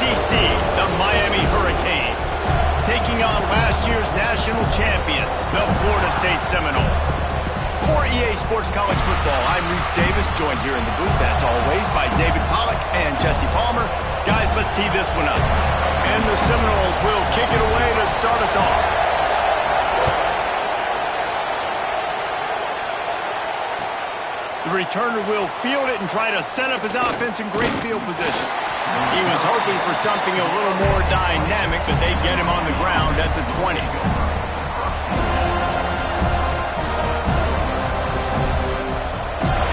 ACC, the Miami Hurricanes, taking on last year's national champions, the Florida State Seminoles. For EA Sports College Football, I'm Reese Davis, joined here in the booth, as always, by David Pollack and Jesse Palmer. Guys, let's tee this one up. And the Seminoles will kick it away to start us off. The returner will field it and try to set up his offense in great field position. He was hoping for something a little more dynamic, but they get him on the ground at the 20.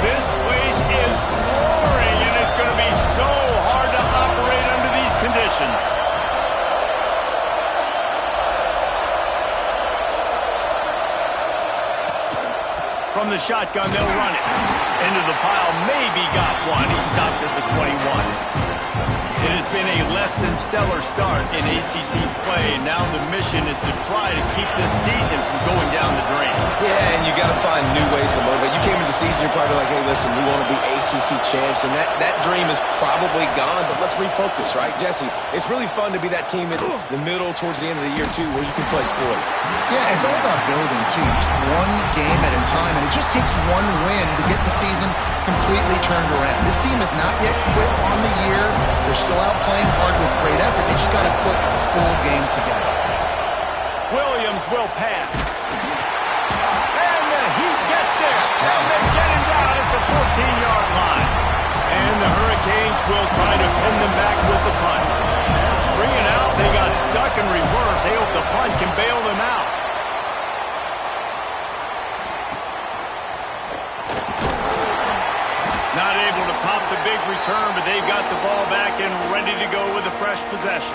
This place is roaring, and it's going to be so hard to operate under these conditions. From the shotgun, they'll run it. Into the pile, maybe got one. He stopped at the 21. It has been a less than stellar start in ACC play. Now the mission is to try to keep this season from going down the drain. Yeah, and you got to find new ways to motivate. You came into the season, you're probably like, hey, listen, we want to be ACC champs, and that dream is probably gone, but let's refocus, right, Jesse? It's really fun to be that team in the middle towards the end of the year, too, where you can play spoiler. Yeah, it's all about building, too. Just one game at a time, and it just takes one win to get the season completely turned around. This team has not yet quit on the year. They're still out playing hard with great effort. They just got to put a full game together. Williams will pass. And the Heat gets there. And they get him down at the 14-yard line. And the Hurricanes will try to pin them back with the punt. Bring it out. They got stuck in reverse. They hope the punt can bail them out. Not able to pop the big return, but they've got the ball back and ready to go with a fresh possession.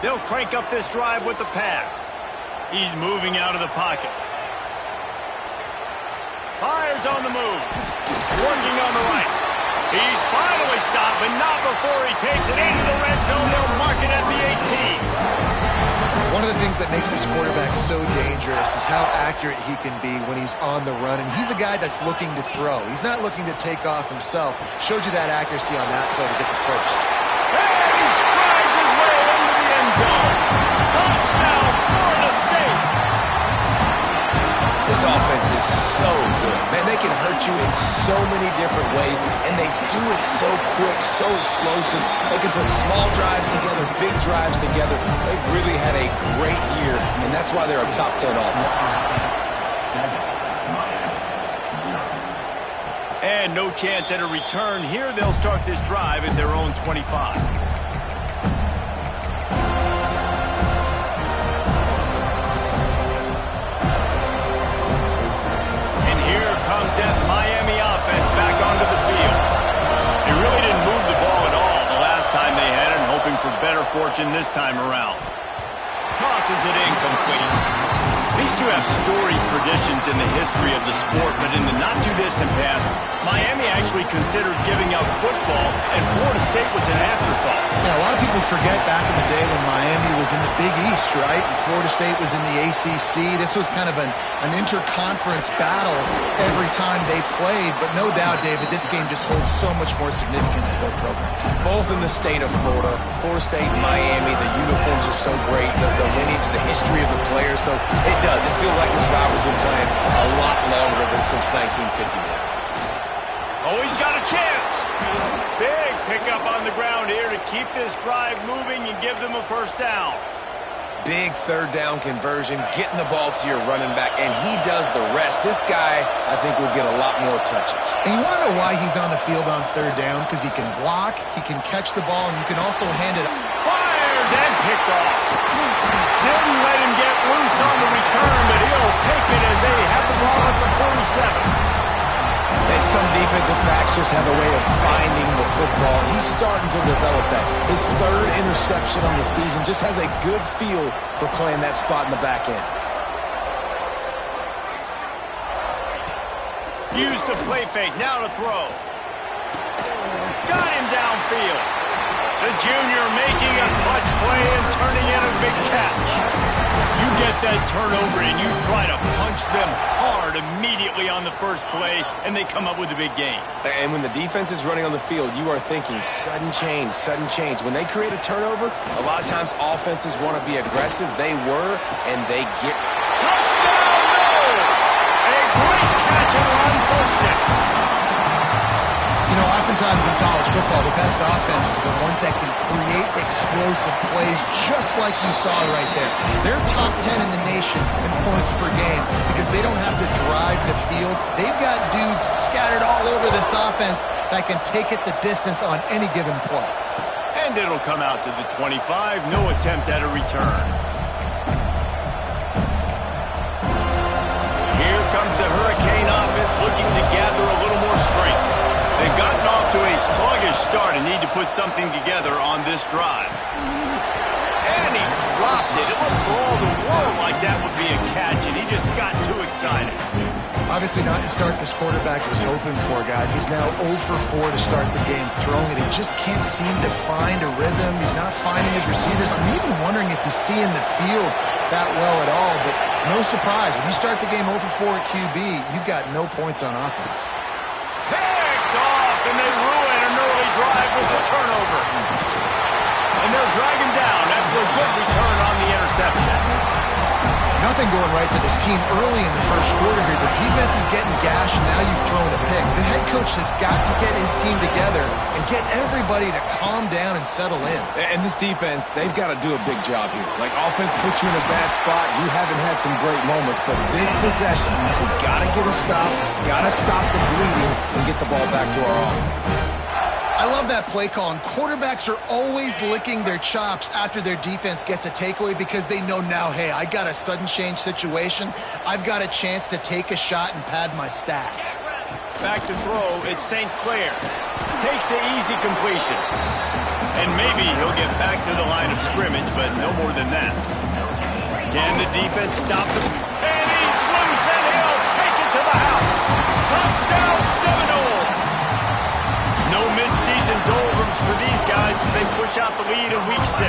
They'll crank up this drive with the pass. He's moving out of the pocket. Fires on the move. Working on the right. He's finally stopped, but not before he takes it into the red zone. They'll mark it at the 18. One of the things that makes this quarterback so dangerous is how accurate he can be when he's on the run. And he's a guy that's looking to throw. He's not looking to take off himself. Showed you that accuracy on that play to get the first. And he strides his way into the end zone. Touchdown, Florida State. This offense is so good. Man, they can hurt you in so many different ways, and they do it so quick, so explosive. They can put small drives together, big drives together. They've really had a great year, and that's why they're a top 10 offense. And no chance at a return here. They'll start this drive at their own 25. That Miami offense back onto the field. They really didn't move the ball at all the last time they had it, and hoping for better fortune this time around. Tosses it incomplete. These two have storied traditions in the history of the sport, but in the not-too-distant past, Miami actually considered giving up football, and Florida State was an afterthought. Yeah, a lot of people forget back in the day when Miami was in the Big East, right? And Florida State was in the ACC. This was kind of an interconference battle every time they played. But no doubt, David, this game just holds so much more significance to both programs. Both in the state of Florida. Florida State, Miami, the uniforms are so great. The lineage, the history of the players. So it does. It feels like this rivalry's been playing a lot longer than since 1951. Oh, he's got a chance. Big pickup on the ground here to keep this drive moving and give them a first down. Big third down conversion, getting the ball to your running back, and he does the rest. This guy, I think, will get a lot more touches. And you want to know why he's on the field on third down? Because he can block, he can catch the ball, and you can also hand it up. Fires and picked off. Didn't let him get loose on the return, but he'll take it as they have the ball at the 47. And some defensive backs just have a way of finding the football. He's starting to develop that. His third interception on the season just has a good feel for playing that spot in the back end. Use the play fake, now to throw. Got him downfield. The junior making a clutch play and turning in a big catch. You get that turnover and you try to punch them hard immediately on the first play, and they come up with a big gain. And when the defense is running on the field, you are thinking sudden change, sudden change. When they create a turnover, a lot of times offenses want to be aggressive. They were, and they get... Touchdown, Knowles! A great catch and run for 6. You know, oftentimes in college football, the best offenses are the ones that can create explosive plays just like you saw right there. They're top 10 in the nation in points per game because they don't have to drive the field. They've got dudes scattered all over this offense that can take it the distance on any given play. And it'll come out to the 25. No attempt at a return. Here comes the Hurricane offense looking to gather a little more strength. They've gotten off to a sluggish start and need to put something together on this drive. And he dropped it. It looked for all the world like that would be a catch, and he just got too excited. Obviously not to start this quarterback was hoping for, guys. He's now 0 for 4 to start the game throwing it. He just can't seem to find a rhythm. He's not finding his receivers. I'm even wondering if he's seeing the field that well at all, but no surprise. When you start the game 0 for 4 at QB, you've got no points on offense. And they ruin an early drive with the turnover. And they'll drag him down after a good return on the interception. Nothing going right for this team early in the first quarter here. The defense is getting gashed, and now you've thrown a pick. The head coach has got to get his team together and get everybody to calm down and settle in. And this defense, they've got to do a big job here. Like, offense puts you in a bad spot. You haven't had some great moments, but this possession, we got to get a stop, got to stop the bleeding, and get the ball back to our offense. I love that play call, and quarterbacks are always licking their chops after their defense gets a takeaway because they know now, hey, I got a sudden change situation. I've got a chance to take a shot and pad my stats. Back to throw, it's St. Clair. Takes the easy completion. And maybe he'll get back to the line of scrimmage, but no more than that. Can the defense stop him? And he's loose, and he'll take it to the house. Touchdown, Seminoles! No mid-season doldrums for these guys as they push out the lead in Week 6.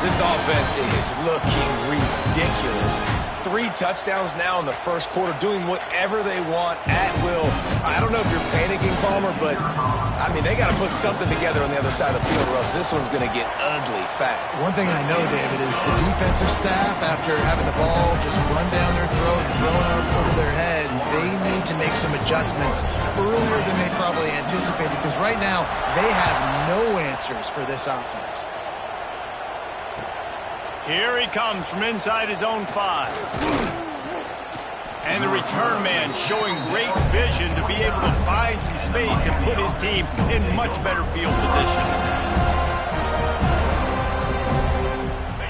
This offense is looking ridiculous. 3 touchdowns now in the first quarter, doing whatever they want at will. I don't know if you're panicking, Palmer, but, I mean, they got to put something together on the other side of the field, or else this one's going to get ugly fast. One thing I know, David, is the defensive staff, after having the ball just run down their throat and thrown out over their heads, they need to make some adjustments earlier than they probably anticipated, because right now they have no answers for this offense. Here he comes from inside his own 5. And the return man showing great vision to be able to find some space and put his team in much better field position.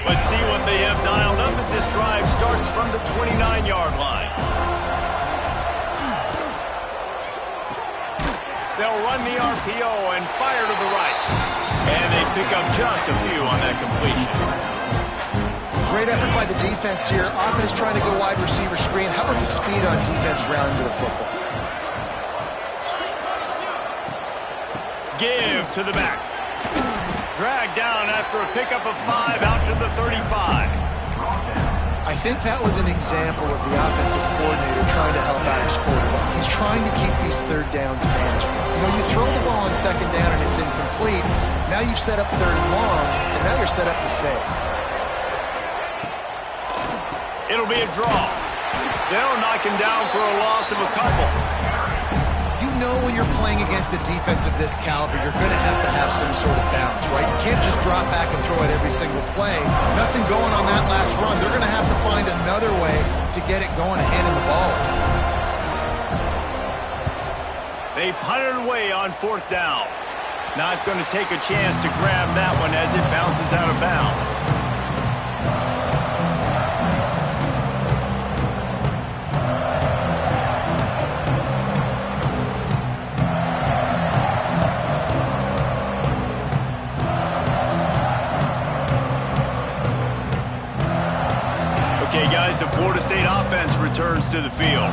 Let's see what they have dialed up as this drive starts from the 29-yard line. They'll run the RPO and fire to the right. And they pick up just a few on that completion. Great effort by the defense here. Offense trying to go wide receiver screen. How about the speed on defense rounding to the football? Give to the back. Dragged down after a pickup of 5 out to the 35. I think that was an example of the offensive coordinator trying to help out his quarterback. He's trying to keep these third downs manageable. You know, you throw the ball on second down and it's incomplete. Now you've set up third and long, and now you're set up to fail. It'll be a draw. They'll knock him down for a loss of a couple. You know when you're playing against a defense of this caliber, you're going to have some sort of balance, right? You can't just drop back and throw it every single play. Nothing going on that last run. They're going to have to find another way to get it going and handing the ball. They punted away on 4th down. Not going to take a chance to grab that one as it bounces out of bounds. Okay, guys, the Florida State offense returns to the field.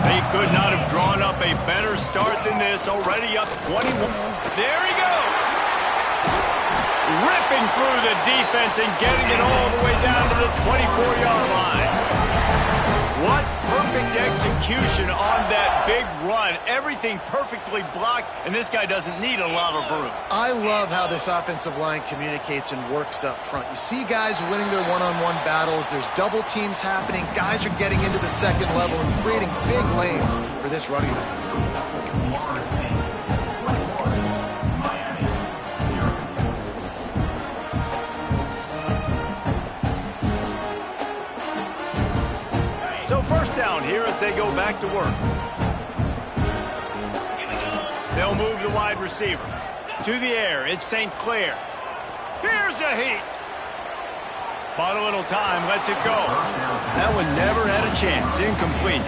They could not have drawn up a better start than this, already up 21. There he goes! ripping through the defense and getting it all the way down to the 24-yard line. What perfect execution on that big run. Everything perfectly blocked, and this guy doesn't need a lot of room. I love how this offensive line communicates and works up front. You see guys winning their one-on-one battles. There's double teams happening. Guys are getting into the second level and creating big lanes for this running back. So first down here as they go back to work. They'll move the wide receiver. To the air, it's St. Clair. Here's a heat. Bought a little time, lets it go. That one never had a chance. Incomplete.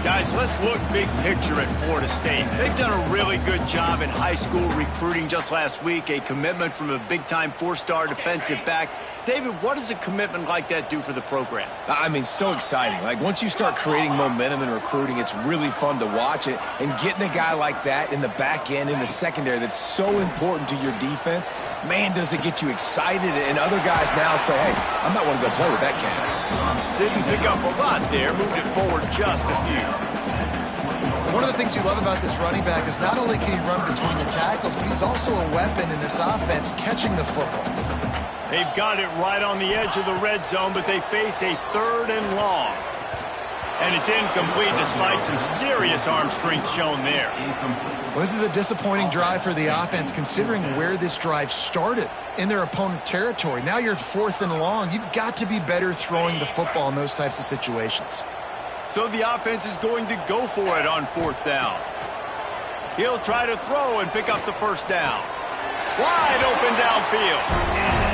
Guys, let's look big picture at Florida State. They've done a really good job in high school recruiting just last week. A commitment from a big-time four-star defensive back. David, what does a commitment like that do for the program? I mean, so exciting. Like, once you start creating momentum in recruiting, it's really fun to watch it. And getting a guy like that in the back end, in the secondary, that's so important to your defense, man, does it get you excited. And other guys now say, hey, I might want to go play with that kid. Didn't pick up a lot there, moved it forward just a few. One of the things you love about this running back is not only can he run between the tackles, but he's also a weapon in this offense catching the football. They've got it right on the edge of the red zone, but they face a 3rd and long. And it's incomplete despite some serious arm strength shown there. Well, this is a disappointing drive for the offense considering where this drive started in their opponent territory. Now you're at 4th and long. You've got to be better throwing the football in those types of situations. So the offense is going to go for it on 4th down. He'll try to throw and pick up the first down. Wide open downfield.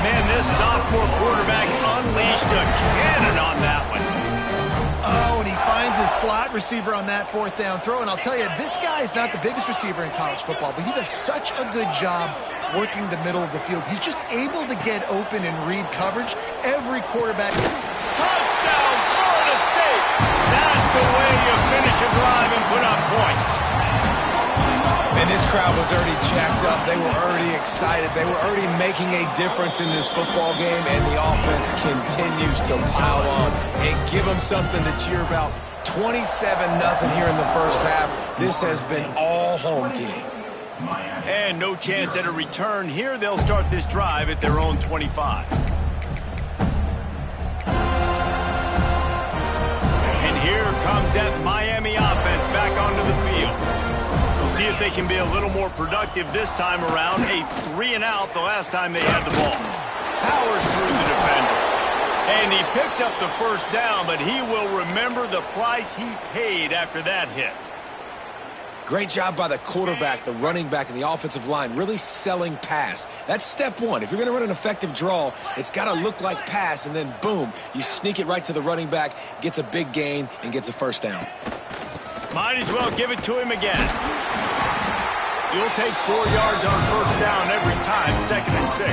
Man, this sophomore quarterback unleashed a cannon on that one. Oh, and he finds his slot receiver on that 4th down throw. And I'll tell you, this guy is not the biggest receiver in college football, but he does such a good job working the middle of the field. He's just able to get open and read coverage. Every quarterback. Touchdown, Florida State. That's the way you finish a drive and put up points. And this crowd was already jacked up. They were already excited. They were already making a difference in this football game, and the offense continues to pile on and give them something to cheer about. 27-0 here in the first half. This has been all home team. And no chance at a return here. They'll start this drive at their own 25. And here comes that Miami offense back onto the field. See if they can be a little more productive this time around. A 3-and-out the last time they had the ball. Powers through the defender. And he picks up the first down, but he will remember the price he paid after that hit. Great job by the quarterback, the running back, and the offensive line, really selling pass. That's step one. If you're going to run an effective draw, it's got to look like pass, and then boom, you sneak it right to the running back, gets a big gain, and gets a first down. Might as well give it to him again. You'll take 4 yards on first down every time, 2nd and 6.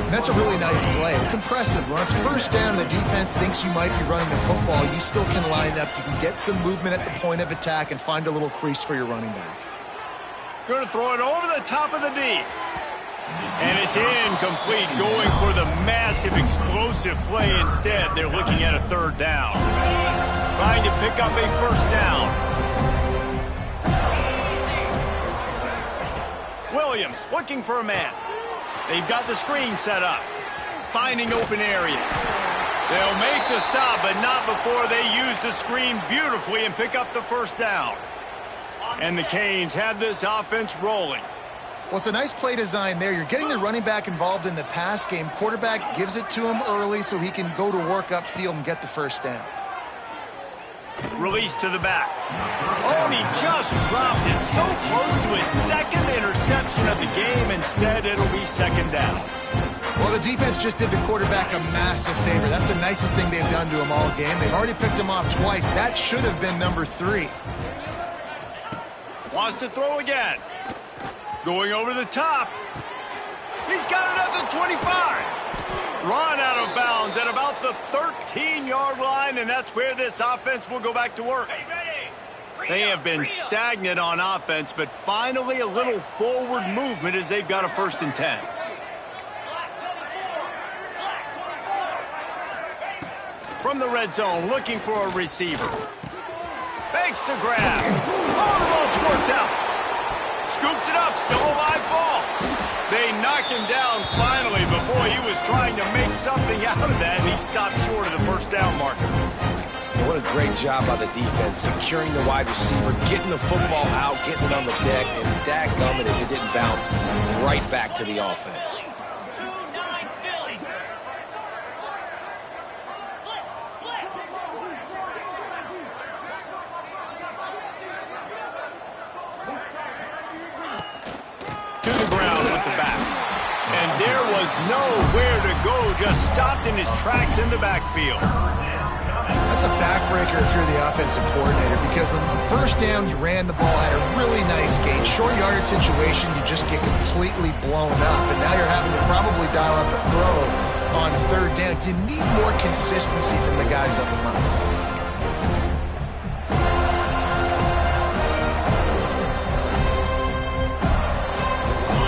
And that's a really nice play. It's impressive. When it's first down, the defense thinks you might be running the football. You still can line up. You can get some movement at the point of attack and find a little crease for your running back. Going to throw it over the top of the D. And it's incomplete, going for the massive explosive play instead. They're looking at a 3rd down. Trying to pick up a first down. Williams looking for a man. They've got the screen set up. Finding open areas. They'll make the stop, but not before they use the screen beautifully and pick up the first down. And the Canes have this offense rolling. Well, it's a nice play design there. You're getting the running back involved in the pass game. Quarterback gives it to him early so he can go to work upfield and get the first down. Release to the back. Oh, and he just dropped it so close to his 2nd interception of the game. Instead, it'll be 2nd down. Well, the defense just did the quarterback a massive favor. That's the nicest thing they've done to him all game. They've already picked him off twice. That should have been number 3. Wants to throw again. Going over the top. He's got it at the 25. Run out of bounds at about the 13-yard line, and that's where this offense will go back to work. They have been stagnant on offense, but finally a little forward movement as they've got a 1st and 10. From the red zone, looking for a receiver. Fakes to grab. Oh, the ball squirts out. Scoops it up, still a live ball. They knock him down finally, but boy, he was trying to make something out of that, and he stopped short of the first down marker. What a great job by the defense, securing the wide receiver, getting the football out, getting it on the deck, and dadgummit if it didn't bounce right back to the offense. To the ground with the back. And there was nowhere to go, just stopped in his tracks in the backfield. That's a backbreaker if you're the offensive coordinator, because on the first down, you ran the ball, had a really nice gain. Short yardage situation, you just get completely blown up, and now you're having to probably dial up a throw on third down. You need more consistency from the guys up front.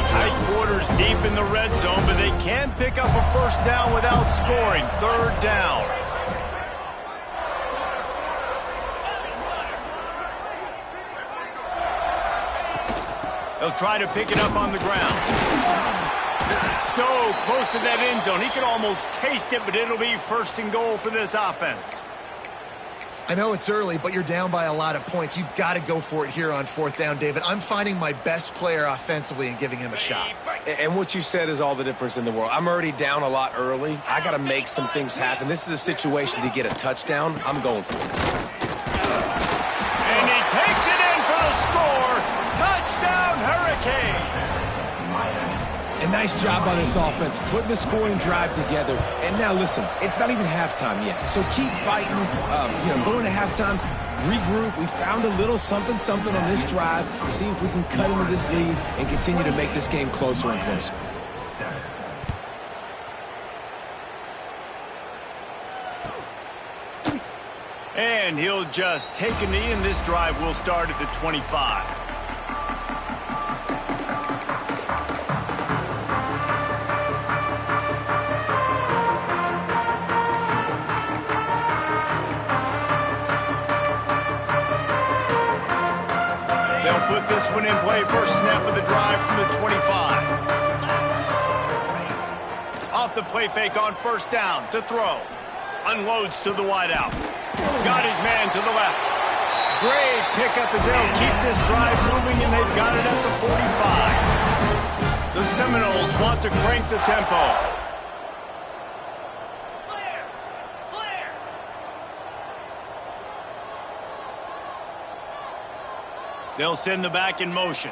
Tight quarters deep in the red zone, but they can pick up a first down without scoring. Third down. They'll try to pick it up on the ground. So close to that end zone. He could almost taste it, but it'll be first and goal for this offense. I know it's early, but you're down by a lot of points. You've got to go for it here on fourth down, David. I'm finding my best player offensively and giving him a shot. And what you said is all the difference in the world. I'm already down a lot early. I got to make some things happen. This is a situation to get a touchdown. I'm going for it. And he takes it in for the score. Touchdown, Hurricane. A nice job by this offense, putting the scoring drive together. And now, listen, it's not even halftime yet. So keep fighting, going to halftime, regroup. We found a little something on this drive. See if we can cut into this lead and continue to make this game closer and closer. And he'll just take a knee, and this drive will start at the 25. They'll put this one in play. First snap of the drive from the 25. Off the play fake on first down to throw. Unloads to the wideout. Got his man to the left. Great pickup as they'll keep this drive moving, and they've got it at the 45. The Seminoles want to crank the tempo. They'll send the back in motion.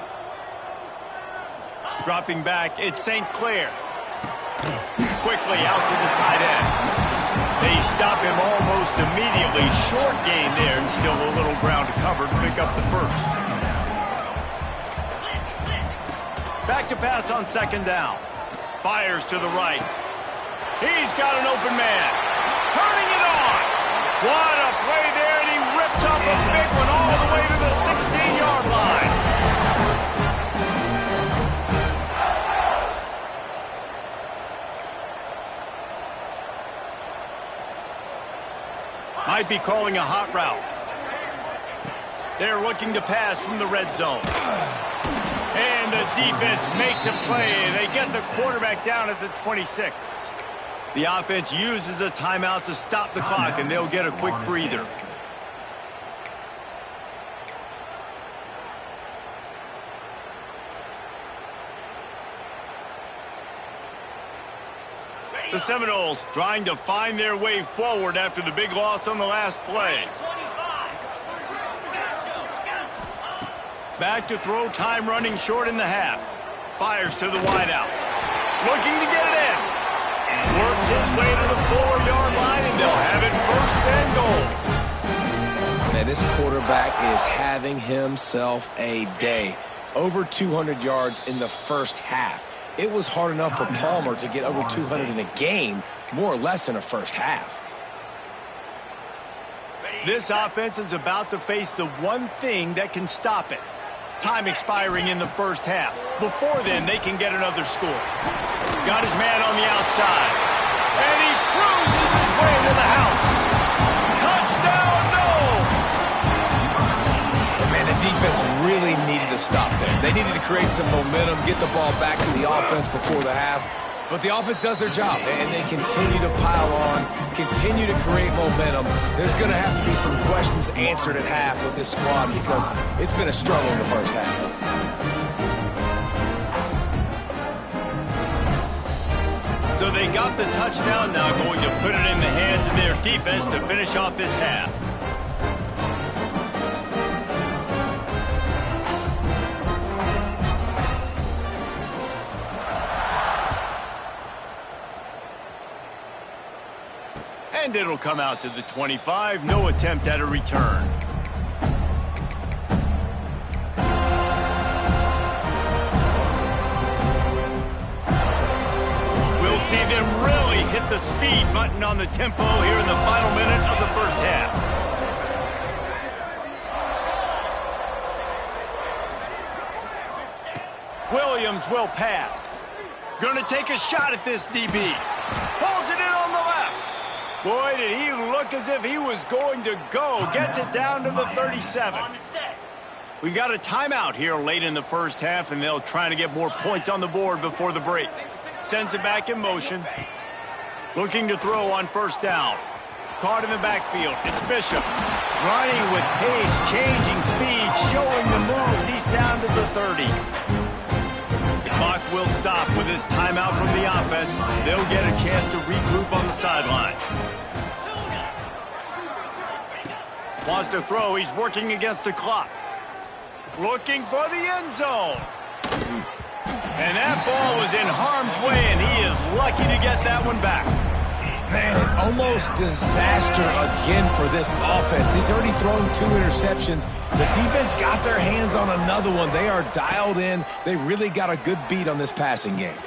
Dropping back, it's St. Clair. Quickly out to the tight end. They stop him almost immediately. Short gain there, and still a little ground to cover to pick up the first. Back to pass on second down. Fires to the right. He's got an open man. Turning it on. What a play there, and he rips up a big one all the way to the 16-yard line. Might be calling a hot route. They're looking to pass from the red zone. And the defense makes a play. They get the quarterback down at the 26. The offense uses a timeout to stop the clock, and they'll get a quick breather. The Seminoles trying to find their way forward after the big loss on the last play. Back to throw, time running short in the half. Fires to the wideout. Looking to get it in. Works his way to the 4-yard line, and they'll have it first and goal. Man, this quarterback is having himself a day. Over 200 yards in the first half. It was hard enough for Palmer to get over 200 in a game, more or less in a first half. This offense is about to face the one thing that can stop it. Time expiring in the first half. Before then, they can get another score. Got his man on the outside. And he cruises his way to the house. defense really needed to stop there. They needed to create some momentum, get the ball back to the offense before the half. But the offense does their job, and they continue to pile on, continue to create momentum. There's going to have to be some questions answered at half with this squad because it's been a struggle in the first half. So they got the touchdown, now going to put it in the hands of their defense to finish off this half. And it'll come out to the 25. No attempt at a return. We'll see them really hit the speed button on the tempo here in the final minute of the first half. Williams will pass. Gonna take a shot at this DB. Pulls it in on the left. Boy, did he look as if he was going to go. Gets it down to the 37. We got a timeout here late in the first half, and they'll try to get more points on the board before the break. Sends it back in motion. Looking to throw on first down. Caught in the backfield. It's Bishop. Running with pace, changing speed, showing the moves. He's down to the 30. The clock will stop with this timeout from the offense. They'll get a chance to regroup on the sideline. Wants to throw. He's working against the clock. Looking for the end zone. And that ball was in harm's way, and he is lucky to get that one back. Man, an almost disaster again for this offense. He's already thrown 2 interceptions. The defense got their hands on another one. They are dialed in. They really got a good beat on this passing game.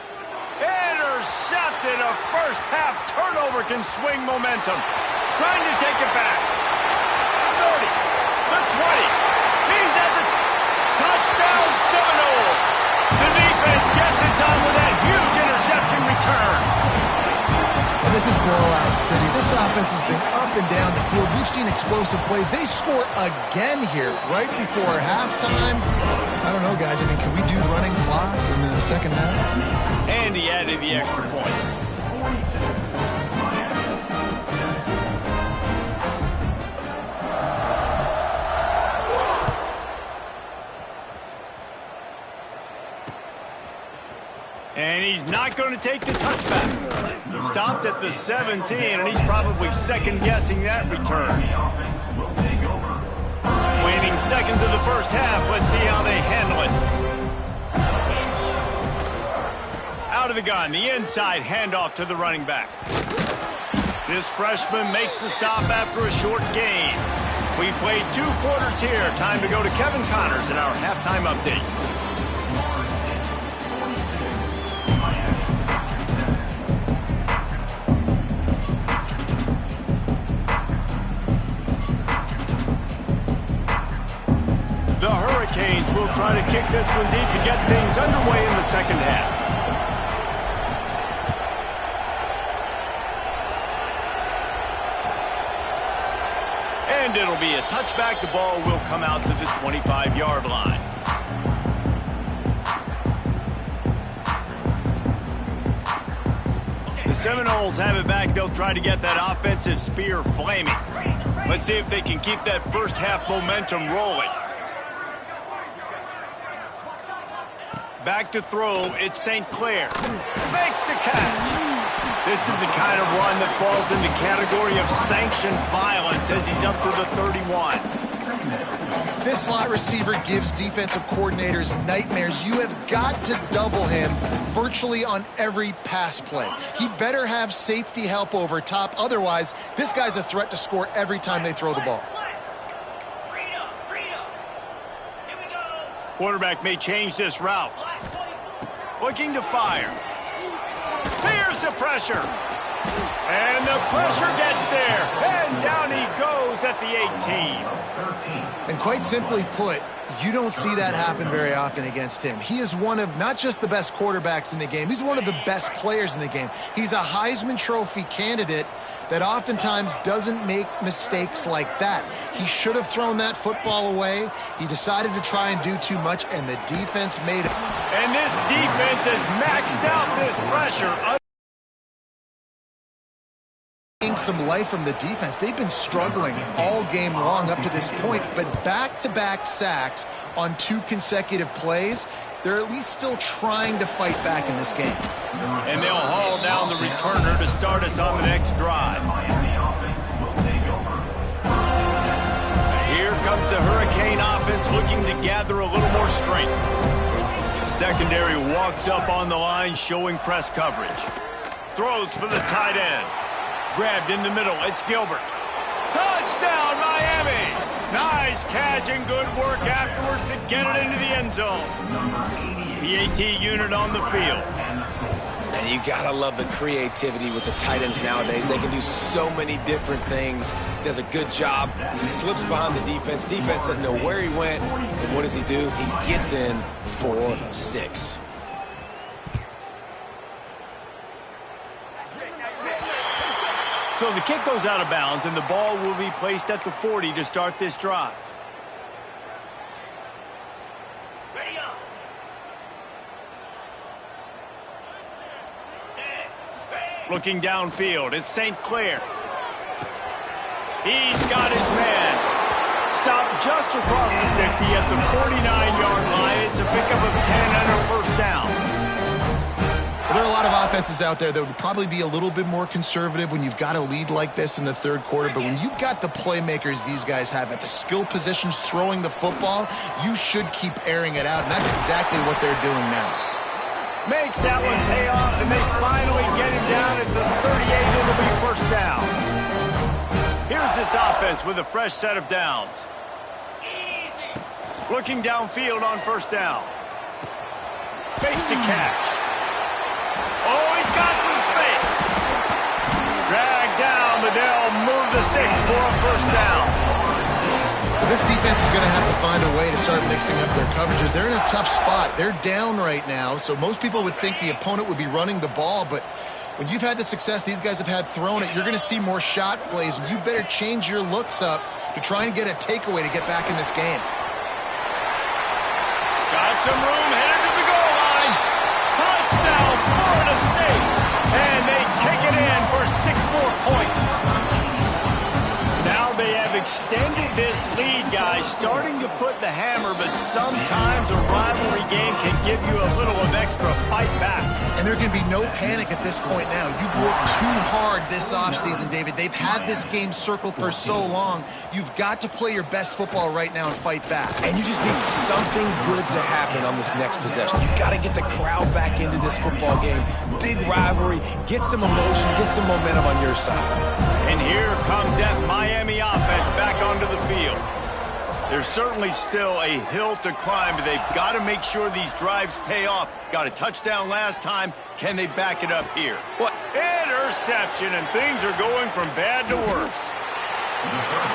Intercepted. A first-half turnover can swing momentum. Trying to take it back. 30, the 20. He's at the touchdown Seminoles. The defense gets it done with that huge interception return. And this is blowout city. This offense has been up and down the field. We've seen explosive plays. They score again here right before halftime. I don't know, guys. I mean, can we do running clock in the second half? And he added the extra point. And he's not going to take the touchback. Stopped at the 17, and he's probably second-guessing that return. Waning seconds of the first half. Let's see how they handle it. Out of the gun, the inside handoff to the running back. This freshman makes the stop after a short gain. We played 2 quarters here. Time to go to Kevin Connors in our halftime update. The Hurricanes will try to kick this one deep to get things underway in the second half. And it'll be a touchback. The ball will come out to the 25-yard line. The Seminoles have it back. They'll try to get that offensive spear flaming. Let's see if they can keep that first half momentum rolling. Back to throw, it's St. Clair. Makes the catch. This is the kind of run that falls in the category of sanctioned violence as he's up to the 31. This slot receiver gives defensive coordinators nightmares. You have got to double him virtually on every pass play. He better have safety help over top. Otherwise, this guy's a threat to score every time they throw the ball. Quarterback may change this route. Looking to fire. Fears the pressure. And the pressure gets there. And down he goes at the 18. And quite simply put, you don't see that happen very often against him. He is one of not just the best quarterbacks in the game, he's one of the best players in the game. He's a Heisman Trophy candidate, that oftentimes doesn't make mistakes like that. He should have thrown that football away. He decided to try and do too much, and the defense made it. And this defense has maxed out this pressure. Some life from the defense. They've been struggling all game long up to this point, but back-to-back sacks on 2 consecutive plays, they're at least still trying to fight back in this game. And they'll haul down the returner to start us on the next drive. Here comes the Hurricane offense looking to gather a little more strength. Secondary walks up on the line showing press coverage. Throws for the tight end. Grabbed in the middle. It's Gilbert. Touchdown, Miami! Nice catch and good work afterwards to get it into the end zone. PAT unit on the field. And you gotta love the creativity with the tight ends nowadays. They can do so many different things. Does a good job. He slips behind the defense. Defense doesn't know where he went. And what does he do? He gets in for 6. So the kick goes out of bounds, and the ball will be placed at the 40 to start this drive. Looking downfield, it's St. Clair. He's got his man. Stopped just across the 50 at the 49-yard line. It's a pickup of 10 and a first down. There are a lot of offenses out there that would probably be a little bit more conservative when you've got a lead like this in the third quarter, but when you've got the playmakers these guys have at the skill positions throwing the football, you should keep airing it out, and that's exactly what they're doing now. Makes that one pay off, and they finally get him down at the 38. It'll be first down. Here's this offense with a fresh set of downs. Looking downfield on first down. Fakes the catch. Oh, he's got some space. Dragged down, but they'll move the sticks for a first down. Well, this defense is going to have to find a way to start mixing up their coverages. They're in a tough spot. They're down right now, so most people would think the opponent would be running the ball, but when you've had the success these guys have had throwing it, you're going to see more shot plays, and you better change your looks up to try and get a takeaway to get back in this game. Got some room, headed to the goal line. Touchdown, Florida State. And they take it in for 6 more points. Now they have extended this lead, guys, starting to put the hammer, but sometimes a rivalry game can give you a little of extra fight back. And there can be no panic at this point now. You've worked too hard this offseason, David. They've had this game circled for so long. You've got to play your best football right now and fight back. And you just need something good to happen on this next possession. You've got to get the crowd back into this football game. Big rivalry. Get some emotion. Get some momentum on your side. And here comes that Miami offense back onto the field. There's certainly still a hill to climb, but they've got to make sure these drives pay off. Got a touchdown last time. Can they back it up here? What? Interception, and things are going from bad to worse.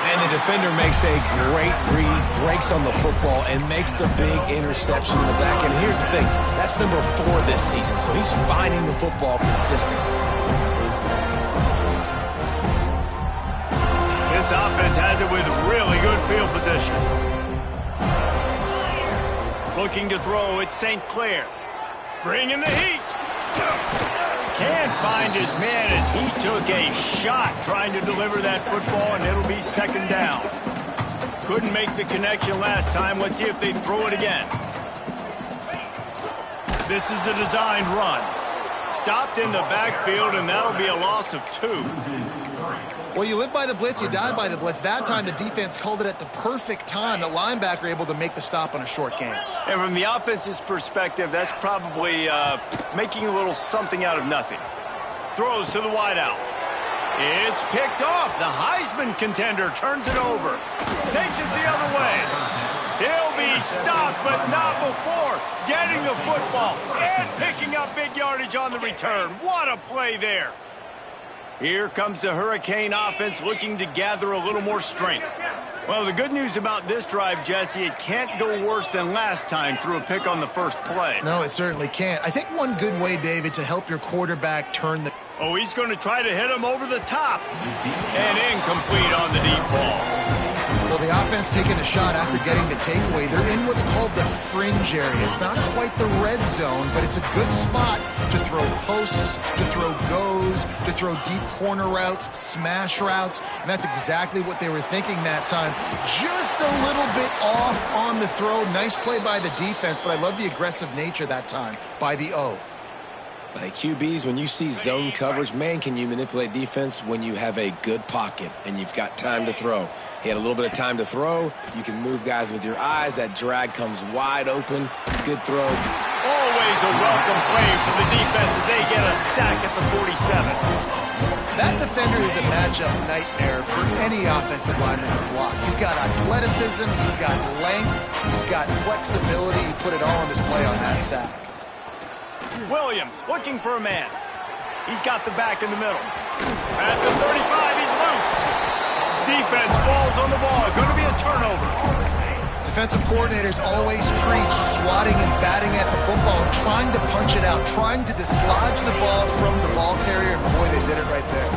And the defender makes a great read, breaks on the football, and makes the big interception in the back end. Here's the thing. That's number 4 this season, so he's finding the football consistently. This offense has it with really good field position. Looking to throw, it's St. Clair. Bringing the heat. Can't find his man as he took a shot trying to deliver that football, and it'll be second down. Couldn't make the connection last time. Let's see if they throw it again. This is a designed run. Stopped in the backfield, and that'll be a loss of 2. Well, you live by the blitz, you die by the blitz. That time the defense called it at the perfect time. The linebacker able to make the stop on a short gain. And from the offense's perspective, that's probably making a little something out of nothing. Throws to the wideout. It's picked off. The Heisman contender turns it over. Takes it the other way. He'll be stopped, but not before getting the football and picking up big yardage on the return. What a play there. Here comes the Hurricane offense looking to gather a little more strength. Well, the good news about this drive, Jesse, it can't go worse than last time through a pick on the first play. No, it certainly can't. I think one good way, David, to help your quarterback turn the Oh, he's going to try to hit him over the top. And incomplete on the deep ball. Well, the offense taking a shot after getting the takeaway. They're in what's called the fringe area. It's not quite the red zone, but it's a good spot to throw posts, to throw goes, to throw deep corner routes, smash routes, and that's exactly what they were thinking that time. Just a little bit off on the throw. Nice play by the defense, but I love the aggressive nature that time by the O. Like QBs, when you see zone coverage, man, can you manipulate defense when you have a good pocket and you've got time to throw. He had a little bit of time to throw. You can move guys with your eyes. That drag comes wide open. Good throw. Always a welcome play for the defense as they get a sack at the 47. That defender is a matchup nightmare for any offensive lineman to block. He's got athleticism, he's got length, he's got flexibility. He put it all on display on that sack. Williams looking for a man. He's got the back in the middle. At the 35, he's loose. Defense falls on the ball. Going to be a turnover. Defensive coordinators always preach swatting and batting at the football, trying to punch it out, trying to dislodge the ball from the ball carrier, and boy, they did it right there.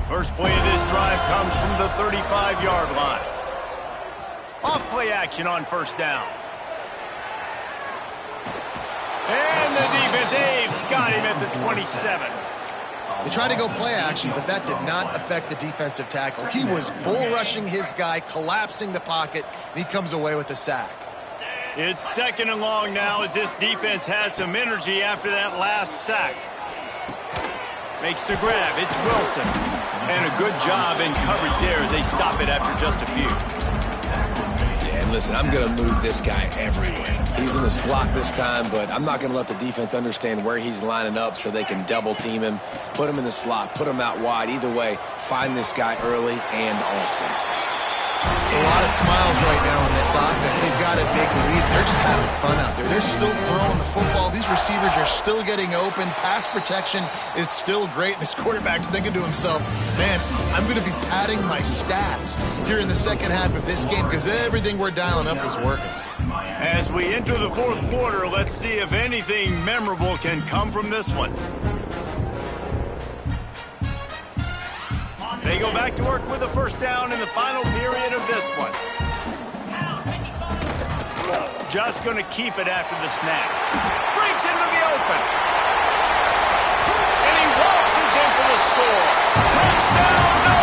First play of this drive comes from the 35-yard line. Off play action on first down. And the defense, they've got him at the 27. They tried to go play action, but that did not affect the defensive tackle. He was bull rushing his guy, collapsing the pocket, and he comes away with a sack. It's second and long now as this defense has some energy after that last sack. Makes the grab. It's Wilson. And a good job in coverage there as they stop it after just a few. Yeah, and listen, I'm going to move this guy everywhere. He's in the slot this time, but I'm not going to let the defense understand where he's lining up so they can double team him, put him in the slot, put him out wide. Either way, find this guy early and often. A lot of smiles right now in this offense. They've got a big lead. They're just having fun out there. They're still throwing the football. These receivers are still getting open. Pass protection is still great. This quarterback's thinking to himself, man, I'm going to be padding my stats here in the second half of this game because everything we're dialing up is working. As we enter the fourth quarter, let's see if anything memorable can come from this one. They go back to work with a first down in the final period of this one. Just going to keep it after the snap. Breaks into the open. And he waltzes in for the score. Touchdown, no!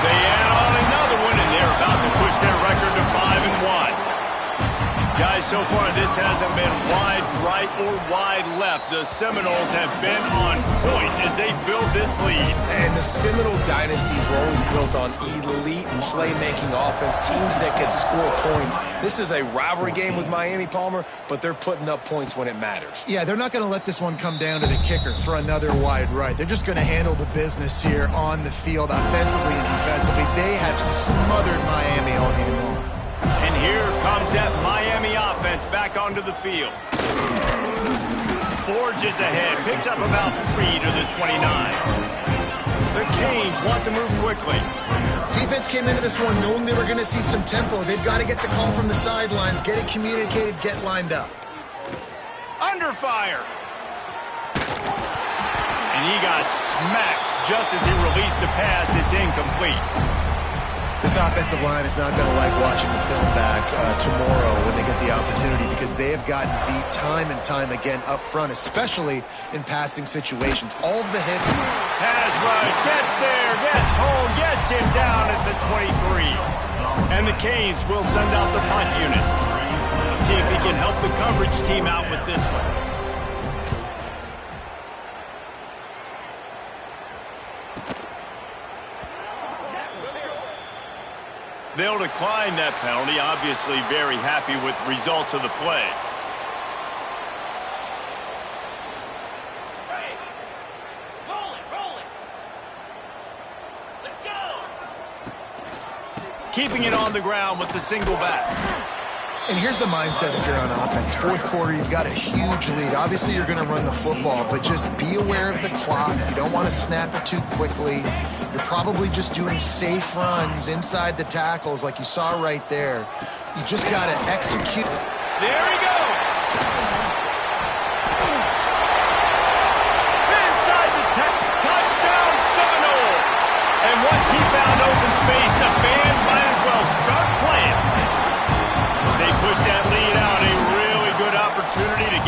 They add on another one, and they're about to push their record to 5-1. Guys, so far this hasn't been wide right or wide left. The Seminoles have been on point as they build this lead. And the Seminole dynasties were always built on elite playmaking offense, teams that could score points. This is a rivalry game with Miami, Palmer, but they're putting up points when it matters. Yeah, they're not going to let this one come down to the kicker for another wide right. They're just going to handle the business here on the field, offensively and defensively. They have smothered Miami all game long. And here comes that Miami offense back onto the field. Forges ahead, picks up about 3 to the 29. The Canes want to move quickly. Defense came into this one knowing they were going to see some tempo. They've got to get the call from the sidelines, get it communicated, get lined up. Under fire. And he got smacked just as he released the pass. It's incomplete. This offensive line is not going to like watching the film back tomorrow when they get the opportunity because they have gotten beat time and time again up front, especially in passing situations. All of the hits. Pass rush, gets there, gets home, gets him down at the 23. And the Canes will send out the punt unit. Let's see if he can help the coverage team out with this one. They'll decline that penalty, obviously very happy with results of the play. Roll it. Let's go. Keeping it on the ground with the single back. And here's the mindset if you're on offense. Fourth quarter, you've got a huge lead. Obviously, you're going to run the football, but just be aware of the clock. You don't want to snap it too quickly. You're probably just doing safe runs inside the tackles like you saw right there. You just got to execute. There he goes. Inside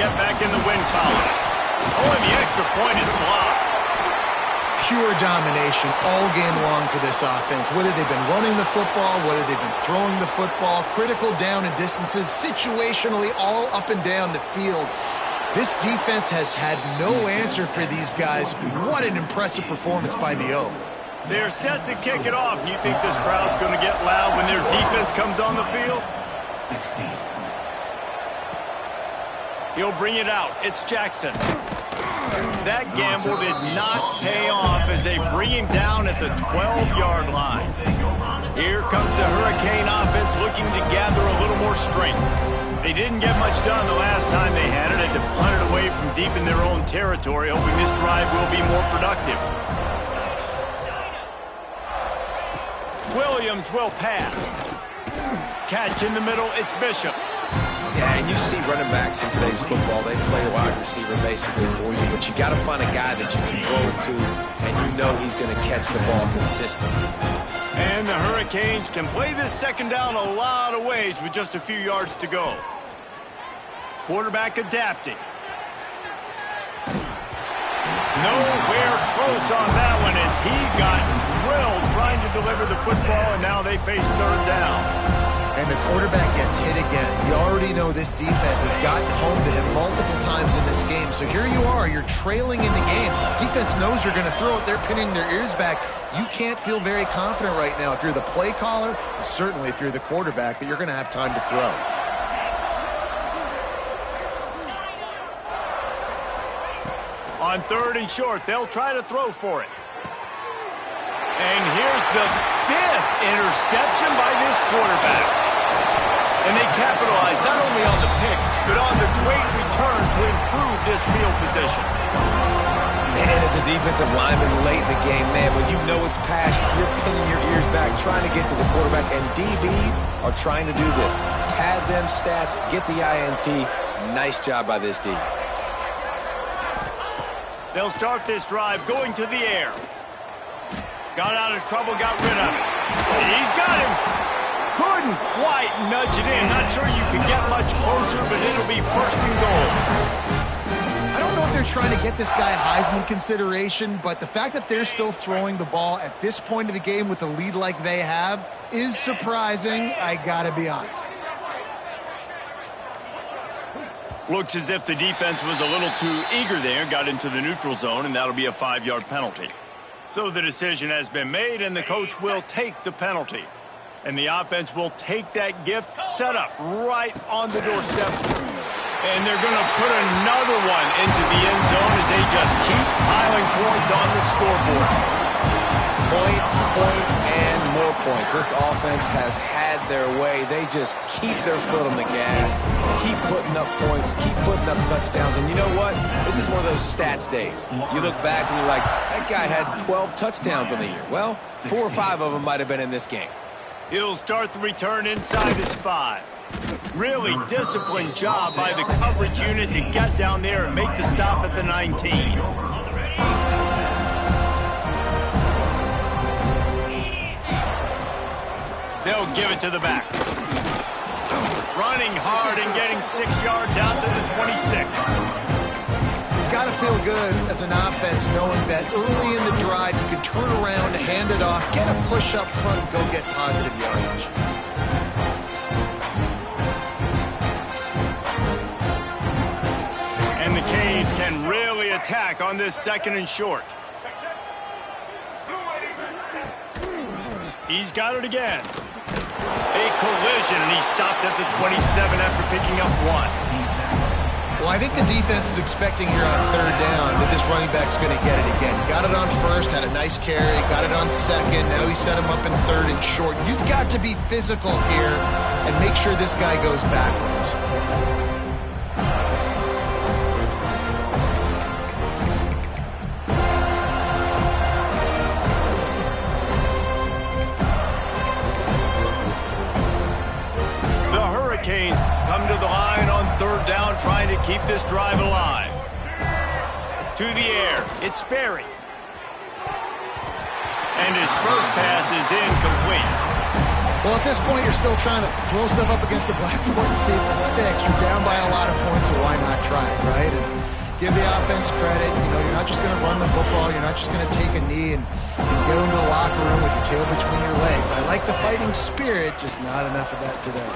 get back in the win column. Oh, and the extra point is blocked. Pure domination all game long for this offense. Whether they've been running the football, whether they've been throwing the football, critical down and distances, situationally all up and down the field. This defense has had no answer for these guys. What an impressive performance by the O. They're set to kick it off. You think this crowd's going to get loud when their defense comes on the field? 16. He'll bring it out. It's Jackson. That gamble did not pay off as they bring him down at the 12-yard line. Here comes the Hurricane offense looking to gather a little more strength. They didn't get much done the last time they had it, to punt it away from deep in their own territory, hoping this drive will be more productive. Williams will pass. Catch in the middle, it's Bishop. Yeah, and you see running backs in today's football, they play wide receiver basically for you, but you got to find a guy that you can throw it to, and you know he's going to catch the ball consistently. And the Hurricanes can play this second down a lot of ways with just a few yards to go. Quarterback adapting. Nowhere close on that one as he got drilled trying to deliver the football, and now they face third down. And the quarterback gets hit again. You already know this defense has gotten home to him multiple times in this game. So here you are, you're trailing in the game. Defense knows you're going to throw it. They're pinning their ears back. You can't feel very confident right now if you're the play caller, and certainly if you're the quarterback, that you're going to have time to throw. On third and short, they'll try to throw for it. And here's the fifth interception by this quarterback. And they capitalize not only on the pick, but on the great return to improve this field position. Man, as a defensive lineman late in the game, man, when you know it's pass, you're pinning your ears back, trying to get to the quarterback, and DBs are trying to do this. Pad them stats, get the INT. Nice job by this D. They'll start this drive going to the air. Got out of trouble, got rid of it. He's got him. Couldn't quite nudge it in. Not sure you can get much closer, but it'll be first and goal. I don't know if they're trying to get this guy Heisman consideration, but the fact that they're still throwing the ball at this point of the game with a lead like they have is surprising, I gotta be honest. Looks as if the defense was a little too eager there, got into the neutral zone, and that'll be a 5-yard penalty. So the decision has been made, and the coach will take the penalty. And the offense will take that gift set up right on the doorstep. And they're going to put another one into the end zone as they just keep piling points on the scoreboard. Points, points, and more points. This offense has had their way. They just keep their foot on the gas, keep putting up points, keep putting up touchdowns. And you know what? This is one of those stats days. You look back and you're like, that guy had 12 touchdowns on the year. Well, 4 or 5 of them might have been in this game. He'll start the return inside his 5. Really disciplined job by the coverage unit to get down there and make the stop at the 19. They'll give it to the back. Running hard and getting 6 yards out to the 26. It's got to feel good as an offense knowing that early in the drive you can turn around, hand it off, get a push up front, and go get positive yardage. And the Canes can really attack on this second and short. He's got it again. A collision, and he stopped at the 27 after picking up 1. Well, I think the defense is expecting here on third down that this running back's going to get it again. He got it on first, had a nice carry, got it on second. Now he set him up in third and short. You've got to be physical here and make sure this guy goes backwards. Hurricanes come to the line on third down, trying to keep this drive alive. To the air, it's Sperry. And his first pass is incomplete. Well, at this point, you're still trying to throw stuff up against the blackboard and see if it sticks. You're down by a lot of points, so why not try it, right? And give the offense credit. You know, you're not just going to run the football. You're not just going to take a knee and go into the locker room with your tail between your legs. I like the fighting spirit, just not enough of that today.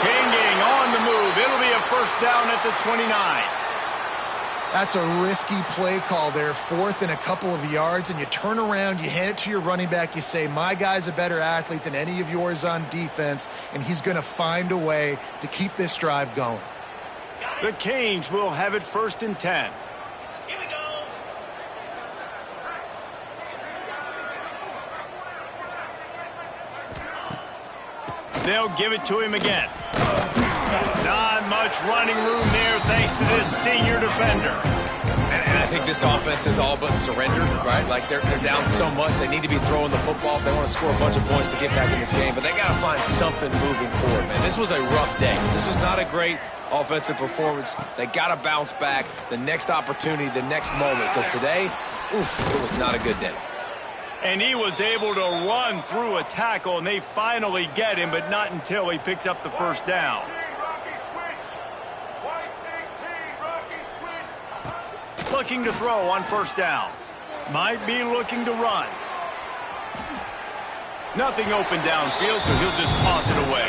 Changing on the move. It'll be a first down at the 29. That's a risky play call there, 4th and a couple of yards, and you turn around, you hand it to your running back, you say, my guy's a better athlete than any of yours on defense, and he's going to find a way to keep this drive going. The Canes will have it 1st and 10. Here we go. They'll give it to him again. Not much running room there thanks to this senior defender. And I think this offense is all but surrendered, right? Like they're down so much. They need to be throwing the football if they want to score a bunch of points to get back in this game. But they got to find something moving forward, man. This was a rough day. This was not a great offensive performance. They got to bounce back the next opportunity, the next moment. Because today, it was not a good day. And he was able to run through a tackle, and they finally get him, but not until he picks up the first down. Looking to throw on first down. Might be looking to run. Nothing open downfield, so he'll just toss it away.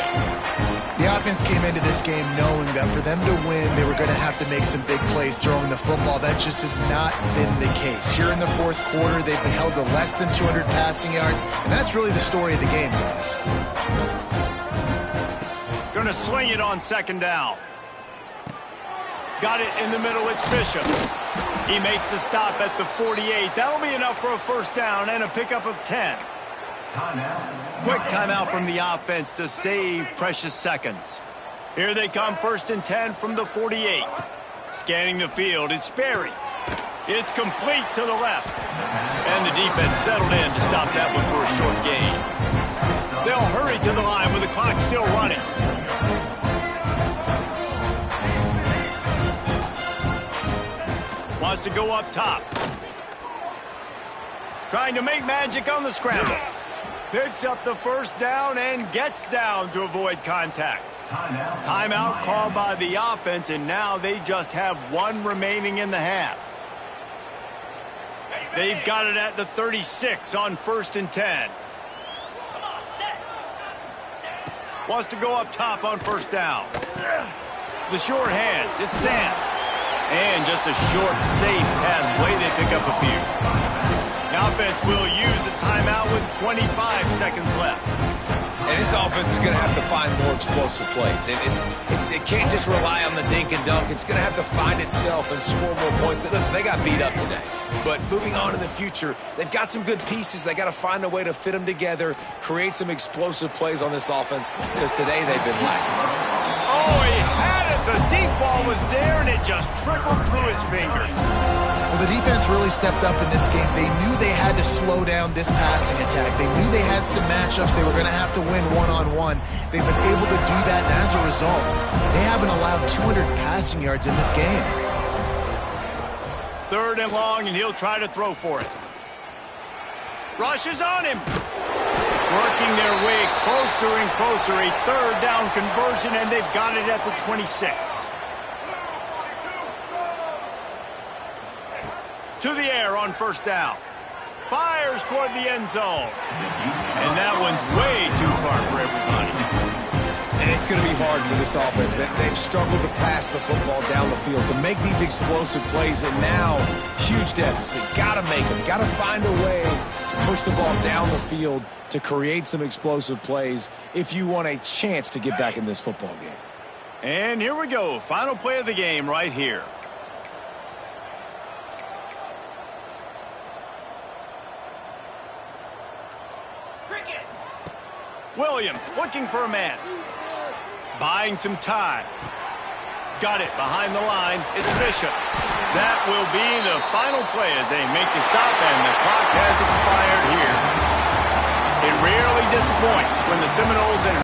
The offense came into this game knowing that for them to win, they were going to have to make some big plays throwing the football. That just has not been the case. Here in the 4th quarter, they've been held to less than 200 passing yards, and that's really the story of the game, guys. Going to swing it on 2nd down. Got it in the middle. It's Bishop. He makes the stop at the 48. That'll be enough for a first down and a pickup of 10. Quick timeout from the offense to save precious seconds. Here they come, 1st and 10 from the 48. Scanning the field, it's Sperry. It's complete to the left. And the defense settled in to stop that one for a short gain. They'll hurry to the line with the clock still running. Wants to go up top. Trying to make magic on the scramble. Picks up the first down and gets down to avoid contact. Timeout called by the offense, and now they just have one remaining in the half. They've got it at the 36 on 1st and 10. Wants to go up top on first down. The short hands, it's Sands. And just a short, safe pass play, they pick up a few. The offense will use a timeout with 25 seconds left. And this offense is going to have to find more explosive plays. And it can't just rely on the dink and dunk. It's going to have to find itself and score more points. Listen, they got beat up today. But moving on in the future, they've got some good pieces. They got to find a way to fit them together, create some explosive plays on this offense, because today they've been lacking. Oh, he had it. The deep ball was there, and it just trickled through his fingers. Well, the defense really stepped up in this game. They knew they had to slow down this passing attack. They knew they had some matchups they were going to have to win one-on-one. They've been able to do that, and as a result, they haven't allowed 200 passing yards in this game. 3rd and long, and he'll try to throw for it. Rushes on him. Working their way closer and closer. A 3rd down conversion, and they've got it at the 26. To the air on first down. Fires toward the end zone. And that one's way too far for everybody. And it's going to be hard for this offense, man. They've struggled to pass the football down the field, to make these explosive plays, and now, huge deficit. Got to make them. Got to find a way to push the ball down the field to create some explosive plays if you want a chance to get back in this football game. And here we go. Final play of the game right here. Williams looking for a man. Buying some time. Got it behind the line. It's Bishop. That will be the final play as they make the stop, and the clock has expired here. It rarely disappoints when the Seminoles and